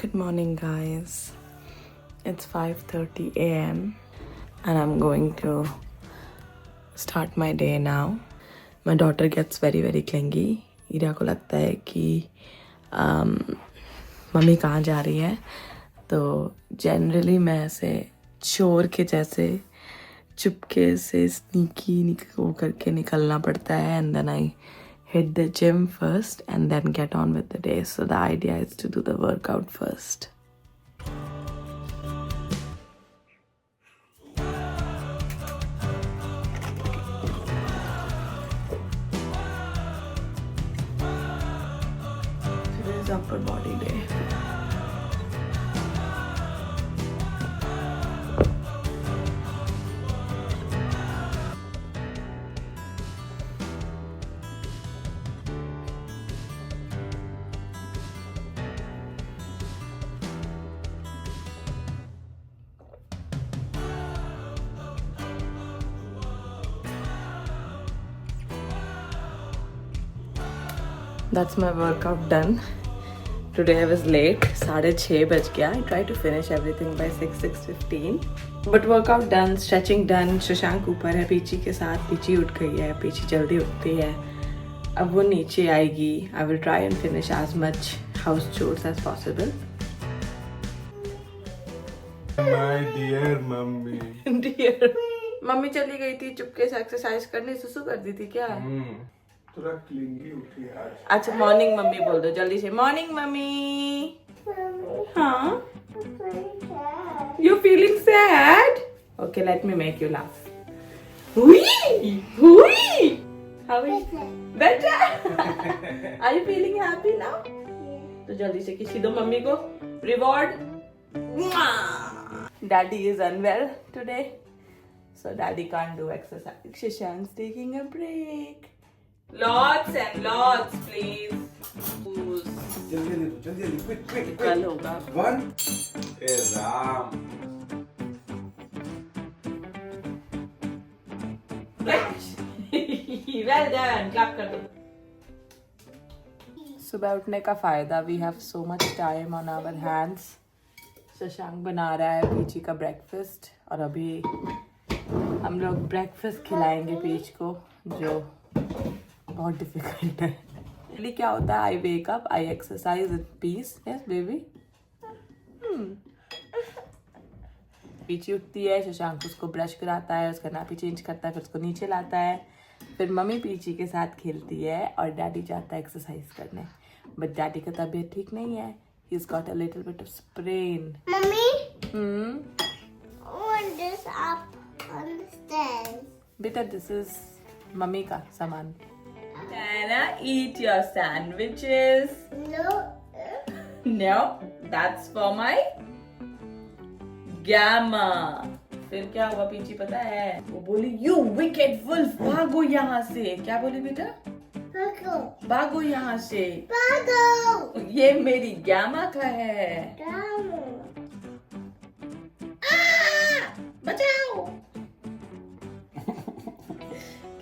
Good morning, guys. It's 5:30 a.m. and I'm going to start my day now. My daughter gets very clingy. Ira को लगता है कि mummy कहाँ जा रही है, तो जनरली मैं ऐसे चोर के जैसे चुपके से स्नीकी वो करके निकलना पड़ता है, and then I hit the gym first and then get on with the day. So the idea is to do the workout first. Today is upper body day. That's my workout done. Today I was late. 6:30 बज गया. I tried to finish everything by 6:15. But workout done, stretching done. Shashank ऊपर है पीची के साथ. पीची उठ गई है. पीची जल्दी उठती है. अब वो नीचे आएगी. I will try and finish as much house chores as possible. My dear mummy. Dear. Mummy चली गई थी चुपके से एक्सरसाइज करने. सुसु कर दी थी क्या? थोड़ा क्लिंगी उठी आज. अच्छा मॉर्निंग मम्मी बोल दो जल्दी से. Morning mummy. हाँ. You feeling sad? Okay, let me make you laugh. Hui! Hui! How is better? Are you feeling happy now? तो जल्दी से किसी दो मम्मी को reward. Daddy is unwell today, so Daddy can't do exercise. Shashank's taking a break. Lots and lots, please. जल्दी quick. कल होगा. 1. ए Ram. Well done. Clap कर दो. सुबह उठने का फायदा. We have so much time on our hands. Shashank बना रहा है पीची का ब्रेकफास्ट और अभी हम लोग ब्रेकफास्ट खिलाएंगे पीच को, जो बहुत डिफिकल्ट है. एक्चुअली क्या होता है, I wake up, I exercise in peace. Yes baby. Peachy उठती है, शशांक उसको ब्रश कराता है, उसका नापी चेंज करता है, फिर उसको नीचे लाता है, फिर मम्मी पीची के साथ खेलती है और डैडी जाता है एक्सरसाइज करने. बट डैडी का तबीयत ठीक नहीं है. He's got a little bit of sprain. Mommy? Want this up on the stairs? Beta, this is mummy ka saman. Nana, eat your sandwiches. No. No, that's for my gamma. फिर क्या हुआ पीछे पता है? वो बोली you wicked wolf, भागो यहाँ से. क्या बोली बेटा? Pago. भागो यहाँ से. Pago. ये मेरी गैमा का है. Down. बचाओ.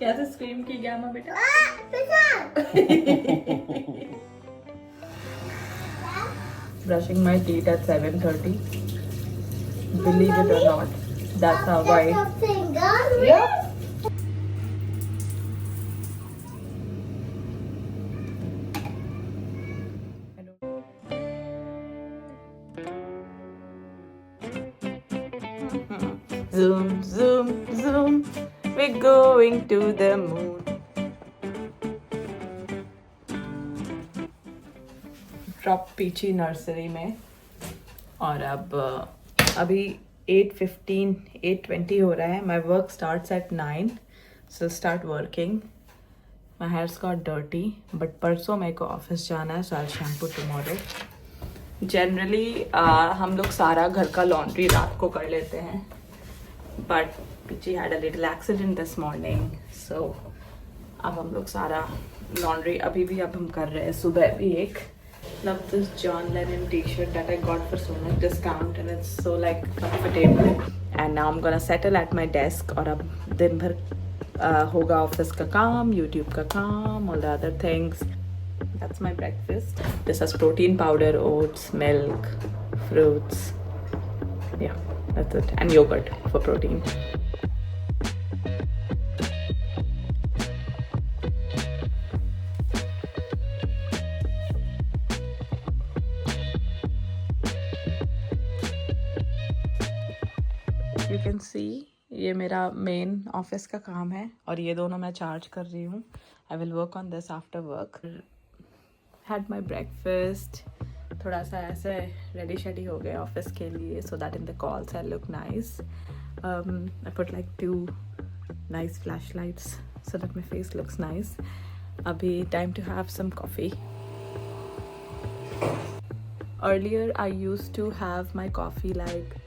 कैसे स्क्रीम की गैमा बेटा? Brushing my teeth at 7:30. Believe it or not, that's how I. Yeah. Zoom, zoom, zoom. We're going to the moon. Drop पीछी नर्सरी में. और अब अभी 8:15, 8:20 हो रहा है. My work starts at 9, so start working. My hair's got dirty, but परसों मेरे को ऑफिस जाना है, so I shampoo tomorrow. Generally हम लोग सारा घर का लॉन्ड्री रात को कर लेते हैं, बट पीछे had a little accident this morning, so अब हम लोग सारा लॉन्ड्री अभी भी अब हम कर रहे हैं. सुबह भी एक love this John Lennon t-shirt that I got for so much discount and it's so like comfortable. And now I'm gonna settle at my desk और अब दिन भर होगा ऑफिस का काम, यूट्यूब का काम, all the other things. That's my breakfast. This has protein powder, oats, milk, fruits. Yeah, that's it. And yogurt for protein. You can see ये मेरा मेन ऑफिस का काम है और ये दोनों मैं चार्ज कर रही हूँ. I will work on this after work. Had my breakfast. थोड़ा सा ऐसे रेडी शेडी हो गए ऑफिस के लिए so that in the calls I look nice. I put like 2 nice flashlights so that my face looks nice. Abhi time to have some coffee. Earlier I used to have my coffee like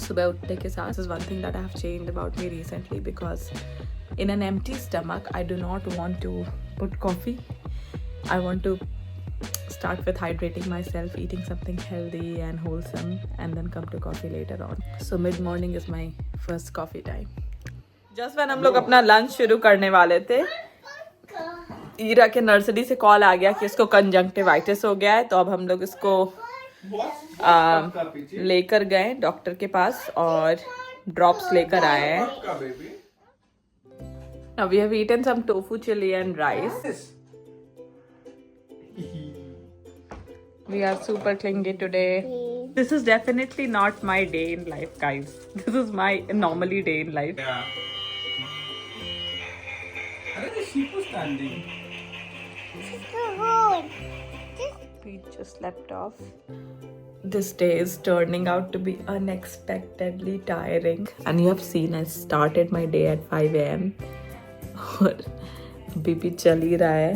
सुबह उठने के साथ. This is one thing that I have changed about me recently because in an empty stomach I do not want to put coffee. I want to start with hydrating myself, eating something healthy and wholesome, and then come to coffee later on. So mid morning is my first coffee time. Just when हम लोग अपना lunch शुरू करने वाले थे, ईरा के nursery से call आ गया कि इसको कंजंक्टिवाइटिस हो गया है. तो अब हम लोग इसको लेकर गए डॉक्टर के पास और ड्रॉप्स लेकर आए हैं. Now we have eaten some tofu chili and rice. We are super clingy today. This is definitely not my day in life, guys. This is my normally day in life. Yeah. Sheep was standing. We just slept off. This day is turning out to be unexpectedly tiring. And you have seen I started my day at 5 a.m. और अभी भी चल ही रहा है.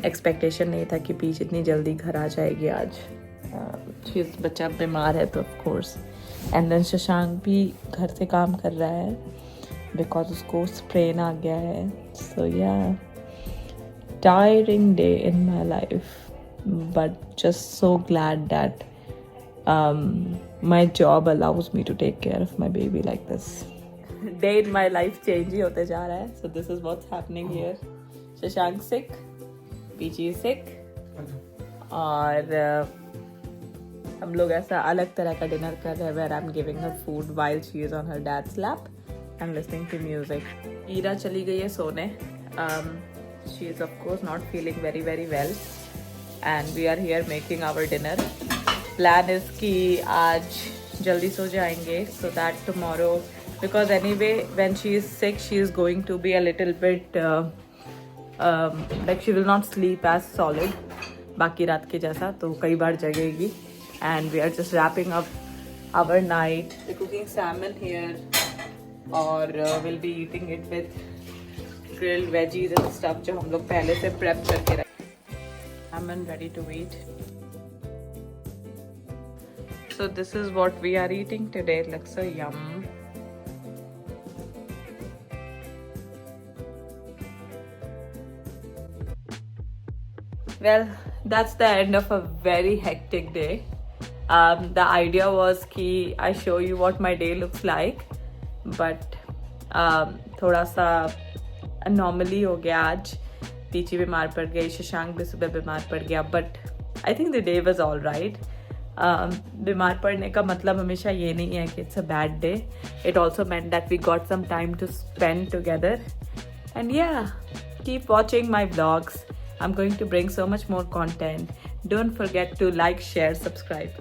Expectation नहीं था कि peach इतनी जल्दी घर आ जाएगी आज. बच्चा बीमार है तो of course. And then Shashank भी घर से काम कर रहा है बिकॉज उसको स्ट्रेन आ गया है. सो या tiring day in my life, but just so glad that my job allows me to take care of my baby like this. Day in my life change ही होते जा रहा है. So this is what's happening here. Shashank sick, Peechi sick, और हम लोग ऐसा अलग तरह का डिनर कर रहे हैं where I'm giving her food while she is on her dad's lap and listening to music. Ira चली गई है सोने. She is of course not feeling very well and we are here making our dinner. Plan is कि आज जल्दी सो जाएंगे so that tomorrow, because anyway when she is sick she is going to be a little bit like she will not sleep as solid बाकी रात के जैसा, तो कई बार जगेगी. And we are just wrapping up our night. We're cooking salmon here और we'll be eating it with grilled veggies and stuff जो हम लोग पहले से prep करके रखे. Salmon ready to eat. So this is what we are eating today. It looks so yum. Well, that's the end of a very hectic day. The idea was कि I show you what my day looks like, but थोड़ा सा anomaly हो गया आज. पीची बीमार पड़ गई, शशांक भी सुबह बीमार पड़ गया, but I think the day was all right. बीमार पड़ने का मतलब हमेशा ये नहीं है कि it's a bad day. It also meant that we got some time to spend together. And yeah, keep watching my vlogs. I'm going to bring so much more content. Don't forget to like, share, subscribe.